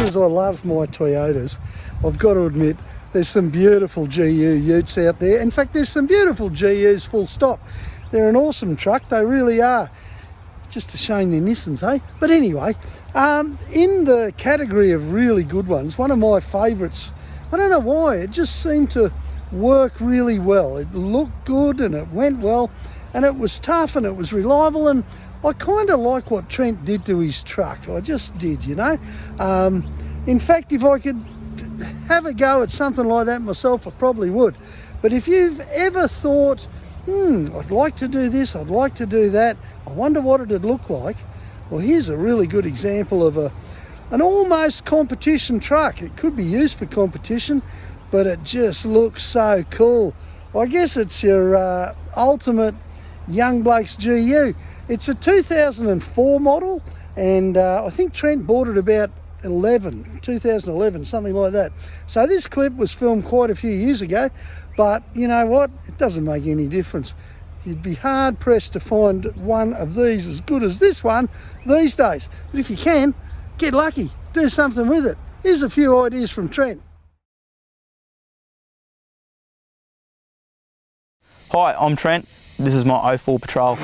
much as I love my Toyotas, I've got to admit there's some beautiful GU utes out there. In fact, there's some beautiful GUs full stop. They're an awesome truck, they really are. Just a shame they're Nissans, eh? But anyway, in the category of really good ones, one of my favourites, I don't know why, it just seemed to work really well. It looked good and it went well, and it was tough and it was reliable, and I kind of like what Trent did to his truck. I just did, you know. In fact, if I could have a go at something like that myself, I probably would. But if you've ever thought, I'd like to do this, I'd like to do that, I wonder what it'd look like, well, here's a really good example of an almost competition truck. It could be used for competition, but it just looks so cool. I guess it's your ultimate young bloke's GU. It's a 2004 model, and I think Trent bought it about 2011, something like that. So this clip was filmed quite a few years ago, but you know what? It doesn't make any difference. You'd be hard pressed to find one of these as good as this one these days. But if you can, get lucky, do something with it. Here's a few ideas from Trent. Hi, I'm Trent. This is my 04 Patrol.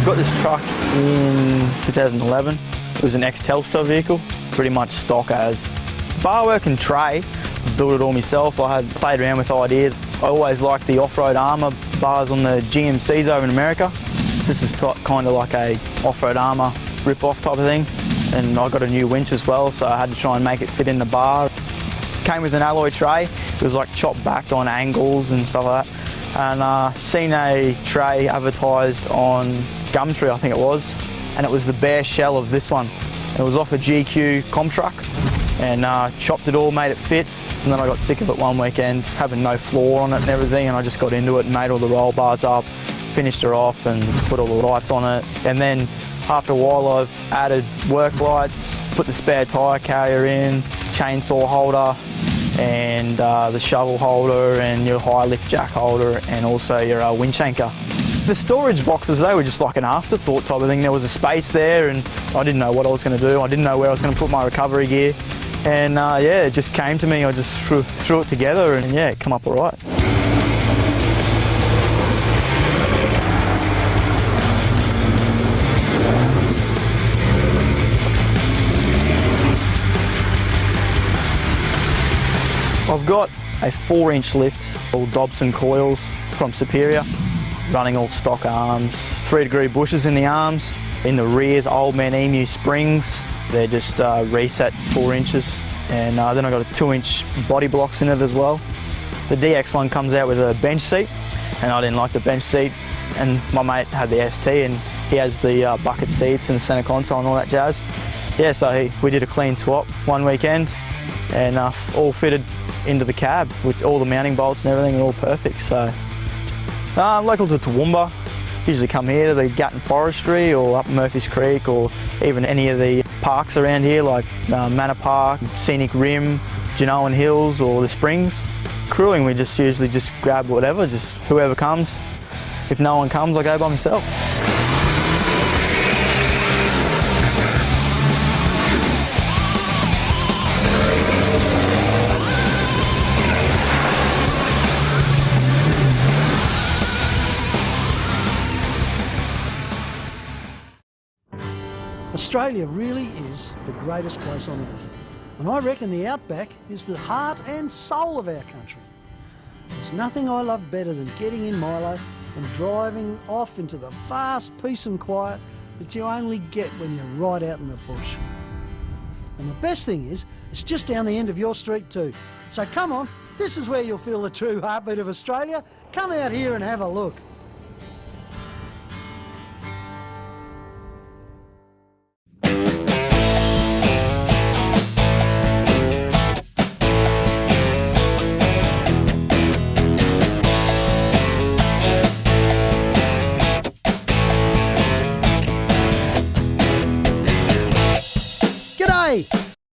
Got this truck in 2011. It was an ex-Telstra vehicle, pretty much stock as. Bar work and tray, built it all myself. I had played around with ideas. I always liked the off-road armour bars on the GMCs over in America. This is kind of like a off-road armour rip-off type of thing. And I got a new winch as well, so I had to try and make it fit in the bar. Came with an alloy tray. It was like chopped back on angles and stuff like that. And seen a tray advertised on Gumtree, I think it was, and it was the bare shell of this one. It was off a GQ comp truck, and chopped it all, made it fit, and then I got sick of it one weekend, having no floor on it and everything, and I just got into it and made all the roll bars up, finished her off and put all the lights on it. And then after a while I've added work lights, put the spare tyre carrier in, chainsaw holder, and the shovel holder, and your high lift jack holder, and also your winch anchor. The storage boxes, they were just like an afterthought type of thing. There was a space there and I didn't know what I was going to do. I didn't know where I was going to put my recovery gear. And yeah, it just came to me. I just threw it together, and yeah, it come up all right. I've got a 4-inch lift, all Dobson coils from Superior, running all stock arms, 3-degree bushes in the arms. In the rears, Old Man Emu springs. They're just reset 4 inches. And then I've got a 2-inch body blocks in it as well. The DX one comes out with a bench seat, and I didn't like the bench seat. And my mate had the ST, and he has the bucket seats and the centre console and all that jazz. Yeah, so we did a clean swap one weekend, and all fitted into the cab with all the mounting bolts and everything, all perfect. So local to Toowoomba, usually come here to the Gatton Forestry or up Murphy's Creek, or even any of the parks around here like Manor Park, Scenic Rim, Genoan Hills, or the Springs. Crewing, we just usually just grab whatever, just whoever comes. If no one comes, I go by myself. Australia really is the greatest place on earth, and I reckon the Outback is the heart and soul of our country. There's nothing I love better than getting in Milo and driving off into the vast peace and quiet that you only get when you're right out in the bush. And the best thing is, it's just down the end of your street too. So come on, this is where you'll feel the true heartbeat of Australia. Come out here and have a look.